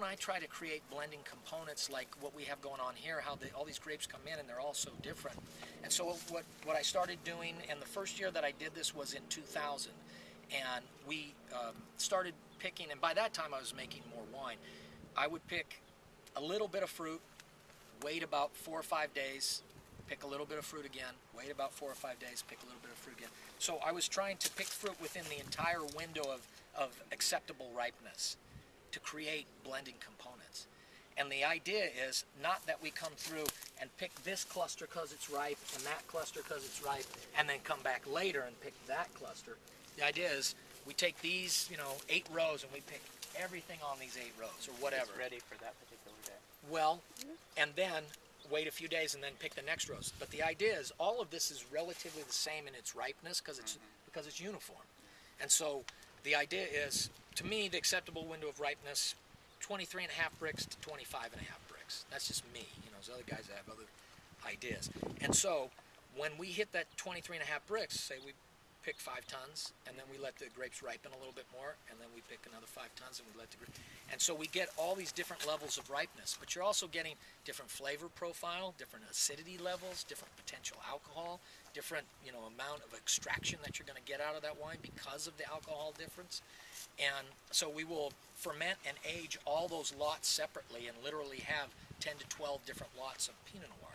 don't I try to create blending components like what we have going on here, how all these grapes come in and they're all so different. And so what I started doing, and the first year that I did this was in 2000, and we started picking, and by that time I was making more wine. I would pick a little bit of fruit, wait about 4 or 5 days, pick a little bit of fruit again, wait about 4 or 5 days, pick a little bit of fruit again. So I was trying to pick fruit within the entire window of acceptable ripeness to create blending components. And the idea is not that we come through and pick this cluster because it's ripe and that cluster because it's ripe and then come back later and pick that cluster. The idea is we take these, 8 rows and we pick everything on these 8 rows or whatever. It's ready for that particular day. Well, and then wait a few days and then pick the next rows. But the idea is all of this is relatively the same in its ripeness because it's uniform. And so the idea is, to me, the acceptable window of ripeness, 23.5 bricks to 25.5 bricks. That's just me. There's other guys that have other ideas. And so when we hit that 23.5 bricks, say we pick 5 tons, and then we let the grapes ripen a little bit more, and then we pick another 5 tons, and we let the grapes. And so we get all these different levels of ripeness, but you're also getting different flavor profile, different acidity levels, different potential alcohol, different amount of extraction that you're going to get out of that wine because of the alcohol difference. And so we will ferment and age all those lots separately and literally have 10 to 12 different lots of Pinot Noir.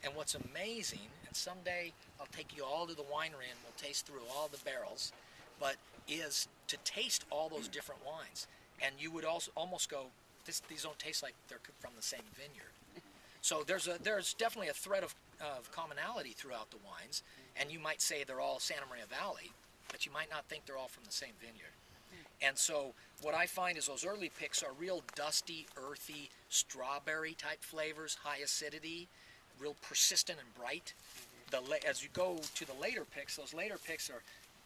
And what's amazing, and someday I'll take you all to the winery and we'll taste through all the barrels, but is to taste all those different wines. And you would also almost go, these don't taste like they're from the same vineyard. So there's definitely a thread of commonality throughout the wines, and you might say they're all Santa Maria Valley, but you might not think they're all from the same vineyard. And so what I find is those early picks are real dusty, earthy, strawberry type flavors, high acidity, real persistent and bright. As you go to the later picks, those later picks are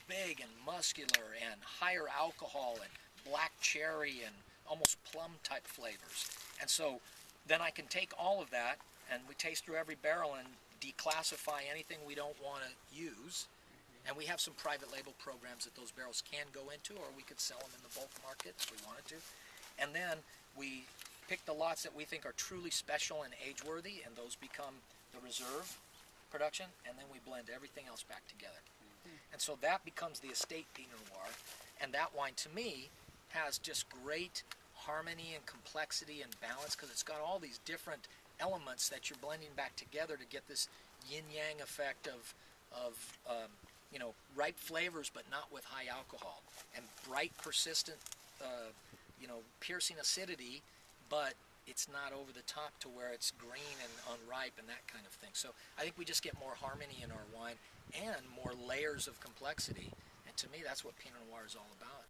big and muscular and higher alcohol and black cherry and almost plum type flavors. And so then I can take all of that and we taste through every barrel and declassify anything we don't want to use. And we have some private label programs that those barrels can go into, or we could sell them in the bulk market if we wanted to. And then we pick the lots that we think are truly special and age-worthy, and those become the reserve production, and then we blend everything else back together. And so that becomes the estate Pinot Noir, and that wine, to me, has just great harmony and complexity and balance because it's got all these different elements that you're blending back together to get this yin-yang effect of ripe flavors, but not with high alcohol, and bright, persistent, piercing acidity, but it's not over the top to where it's green and unripe and that kind of thing. So I think we just get more harmony in our wine and more layers of complexity, and to me that's what Pinot Noir is all about.